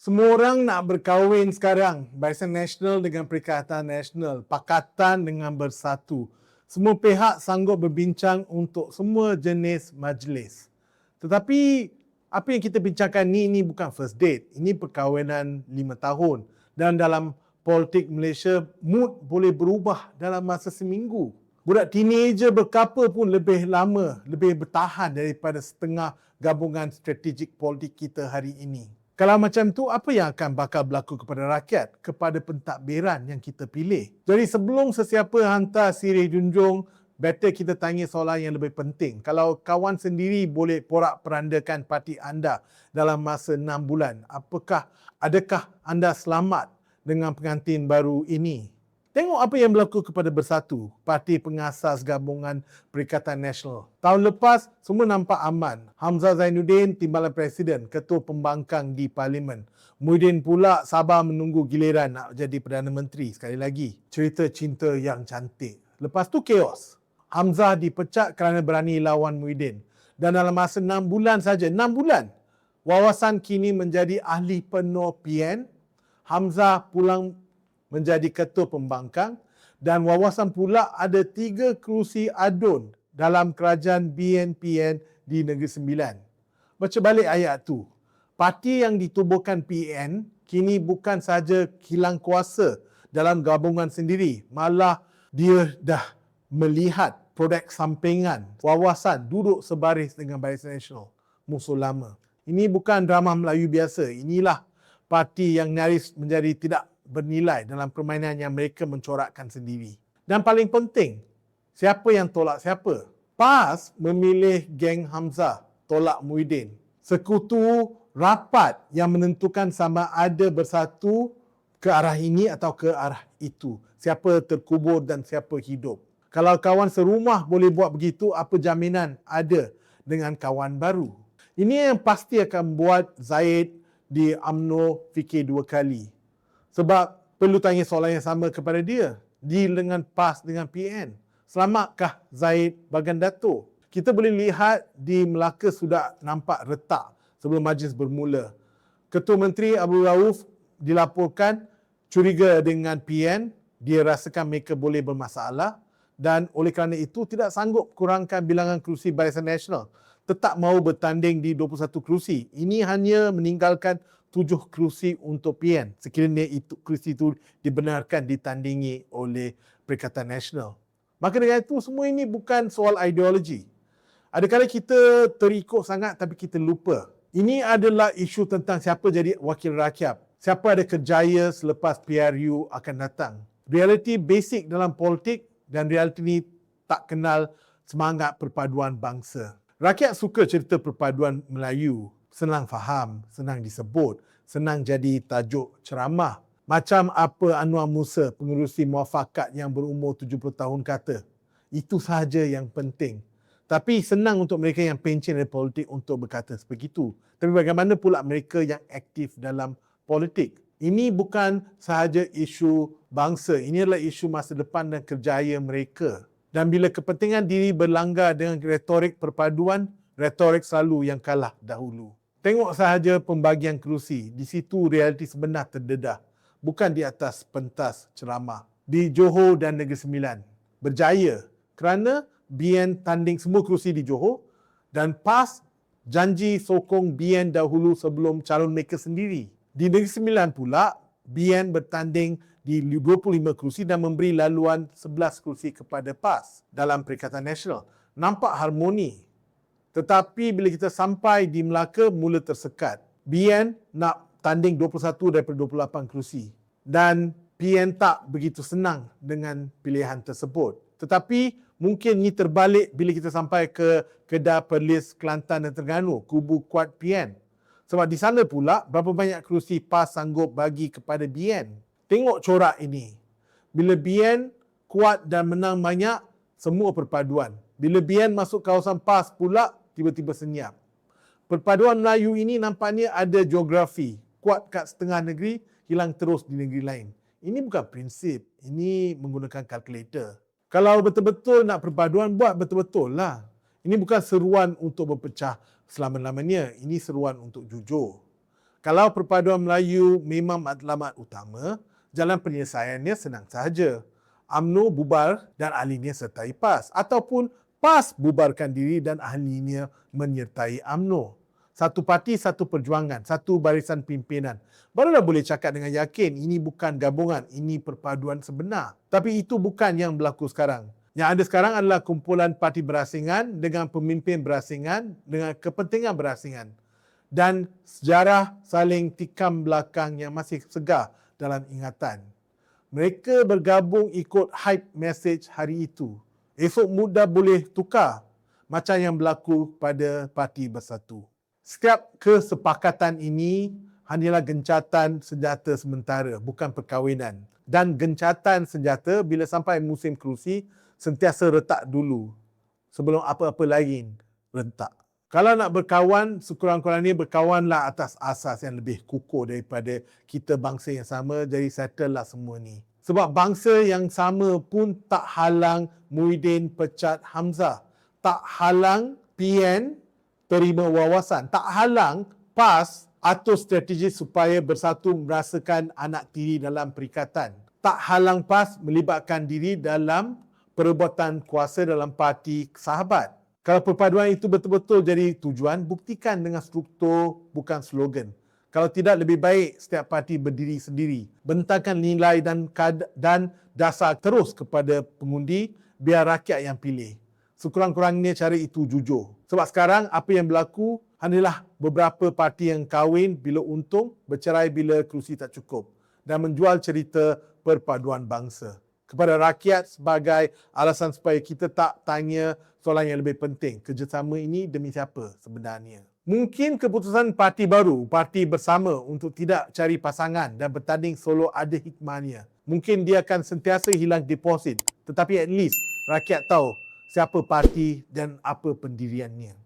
Semua orang nak berkahwin sekarang. Barisan Nasional dengan Perikatan Nasional. Pakatan dengan Bersatu. Semua pihak sanggup berbincang untuk semua jenis majlis. Tetapi apa yang kita bincangkan ni bukan first date. Ini perkahwinan 5 tahun. Dan dalam politik Malaysia, mood boleh berubah dalam masa seminggu. Budak teenager berkapa pun lebih lama, lebih bertahan daripada setengah gabungan strategik politik kita hari ini. Kalau macam tu, apa yang akan bakal berlaku kepada rakyat, kepada pentadbiran yang kita pilih? Jadi sebelum sesiapa hantar sirih junjung, better kita tanya soalan yang lebih penting. Kalau kawan sendiri boleh porak-perandakan parti anda dalam masa 6 bulan, adakah anda selamat dengan pengantin baru ini? Tengok apa yang berlaku kepada Bersatu, parti pengasas gabungan Perikatan Nasional. Tahun lepas, semua nampak aman. Hamzah Zainuddin, Timbalan Presiden, Ketua Pembangkang di Parlimen. Muhyiddin pula sabar menunggu giliran nak jadi Perdana Menteri. Sekali lagi, cerita cinta yang cantik. Lepas tu chaos. Hamzah dipecat kerana berani lawan Muhyiddin. Dan dalam masa 6 bulan saja, 6 bulan, Wawasan kini menjadi ahli penuh PN. Hamzah pulang menjadi ketua pembangkang dan Wawasan pula ada 3 kerusi adun dalam kerajaan BNPN di Negeri Sembilan. Baca balik ayat tu. Parti yang ditubuhkan PN kini bukan sahaja hilang kuasa dalam gabungan sendiri, malah dia dah melihat produk sampingan Wawasan duduk sebaris dengan Barisan Nasional, musuh lama. Ini bukan drama Melayu biasa. Inilah parti yang nyaris menjadi tidak bernilai dalam permainan yang mereka mencorakkan sendiri. Dan paling penting, siapa yang tolak siapa? PAS memilih geng Hamzah, tolak Muhyiddin. Sekutu rapat yang menentukan sama ada Bersatu ke arah ini atau ke arah itu. Siapa terkubur dan siapa hidup. Kalau kawan serumah boleh buat begitu, apa jaminan ada dengan kawan baru? Ini yang pasti akan buat Zaid di UMNO fikir 2 kali. Sebab perlu tanya soalan yang sama kepada dia. Deal dengan PAS dengan PN. Selamatkah Zaid Bagan Dato'? Kita boleh lihat di Melaka sudah nampak retak sebelum majlis bermula. Ketua Menteri Abdul Rauf dilaporkan curiga dengan PN. Dia rasakan mereka boleh bermasalah. Dan oleh kerana itu tidak sanggup kurangkan bilangan kerusi Barisan Nasional. Tetap mahu bertanding di 21 kerusi. Ini hanya meninggalkan 7 kerusi untuk PN sekiranya itu kerusi itu dibenarkan ditandingi oleh Perikatan Nasional. Maka dengan itu semua ini bukan soal ideologi. Adakala kita terikut sangat tapi kita lupa. Ini adalah isu tentang siapa jadi wakil rakyat. Siapa ada kerjaya selepas PRU akan datang. Realiti basic dalam politik dan realiti ini tak kenal semangat perpaduan bangsa. Rakyat suka cerita perpaduan Melayu. Senang faham, senang disebut, senang jadi tajuk ceramah. Macam apa Anwar Musa, pengerusi muafakat yang berumur 70 tahun kata. Itu sahaja yang penting. Tapi senang untuk mereka yang pencen dari politik untuk berkata sebegitu. Tapi bagaimana pula mereka yang aktif dalam politik? Ini bukan sahaja isu bangsa, ini adalah isu masa depan dan kerjaya mereka. Dan bila kepentingan diri berlanggar dengan retorik perpaduan, retorik selalu yang kalah dahulu. Tengok sahaja pembagian kerusi. Di situ realiti sebenar terdedah. Bukan di atas pentas ceramah. Di Johor dan Negeri Sembilan berjaya kerana BN tanding semua kerusi di Johor dan PAS janji sokong BN dahulu sebelum calon mereka sendiri. Di Negeri Sembilan pula, BN bertanding di 25 kerusi dan memberi laluan 11 kerusi kepada PAS dalam Perikatan Nasional. Nampak harmoni. Tetapi bila kita sampai di Melaka, mula tersekat. BN nak tanding 21 daripada 28 kerusi. Dan PN tak begitu senang dengan pilihan tersebut. Tetapi mungkin ini terbalik bila kita sampai ke Kedah, Perlis, Kelantan dan Terengganu, kubu kuat PN. Sebab di sana pula, berapa banyak kerusi PAS sanggup bagi kepada BN. Tengok corak ini. Bila BN kuat dan menang banyak, semua perpaduan. Bila BN masuk kawasan PAS pula, tiba-tiba senyap. Perpaduan Melayu ini nampaknya ada geografi. Kuat kat setengah negeri, hilang terus di negeri lain. Ini bukan prinsip. Ini menggunakan kalkulator. Kalau betul-betul nak perpaduan, buat betul-betul lah. Ini bukan seruan untuk berpecah selama-lamanya. Ini seruan untuk jujur. Kalau perpaduan Melayu memang matlamat utama, jalan penyelesaiannya senang sahaja. UMNO bubar dan ahlinya sertai PAS, ataupun PAS bubarkan diri dan ahlinya menyertai UMNO. Satu parti, satu perjuangan, satu barisan pimpinan. Barulah boleh cakap dengan yakin ini bukan gabungan, ini perpaduan sebenar. Tapi itu bukan yang berlaku sekarang. Yang ada sekarang adalah kumpulan parti berasingan dengan pemimpin berasingan dengan kepentingan berasingan. Dan sejarah saling tikam belakang yang masih segar dalam ingatan. Mereka bergabung ikut hype message hari itu. Esok mudah boleh tukar macam yang berlaku pada Parti Bersatu. Setiap kesepakatan ini hanyalah gencatan senjata sementara, bukan perkahwinan. Dan gencatan senjata bila sampai musim kerusi, sentiasa retak dulu sebelum apa-apa lain rentak. Kalau nak berkawan, sekurang-kurangnya berkawanlah atas asas yang lebih kukuh daripada kita bangsa yang sama, jadi settle lah semua ni. Sebab bangsa yang sama pun tak halang Muhyiddin pecat Hamzah. Tak halang PN terima wawasan. Tak halang PAS atur strategi supaya Bersatu merasakan anak tiri dalam perikatan. Tak halang PAS melibatkan diri dalam perebutan kuasa dalam parti sahabat. Kalau perpaduan itu betul-betul jadi tujuan, buktikan dengan struktur bukan slogan. Kalau tidak, lebih baik setiap parti berdiri sendiri. Bentangkan nilai dan dasar terus kepada pengundi biar rakyat yang pilih. Sekurang-kurangnya cara itu jujur. Sebab sekarang apa yang berlaku hanyalah beberapa parti yang kahwin bila untung, bercerai bila kerusi tak cukup dan menjual cerita perpaduan bangsa kepada rakyat sebagai alasan supaya kita tak tanya soalan yang lebih penting. Kerjasama ini demi siapa sebenarnya? Mungkin keputusan parti baru, parti bersama untuk tidak cari pasangan dan bertanding solo ada hikmahnya. Mungkin dia akan sentiasa hilang deposit, tetapi at least rakyat tahu siapa parti dan apa pendiriannya.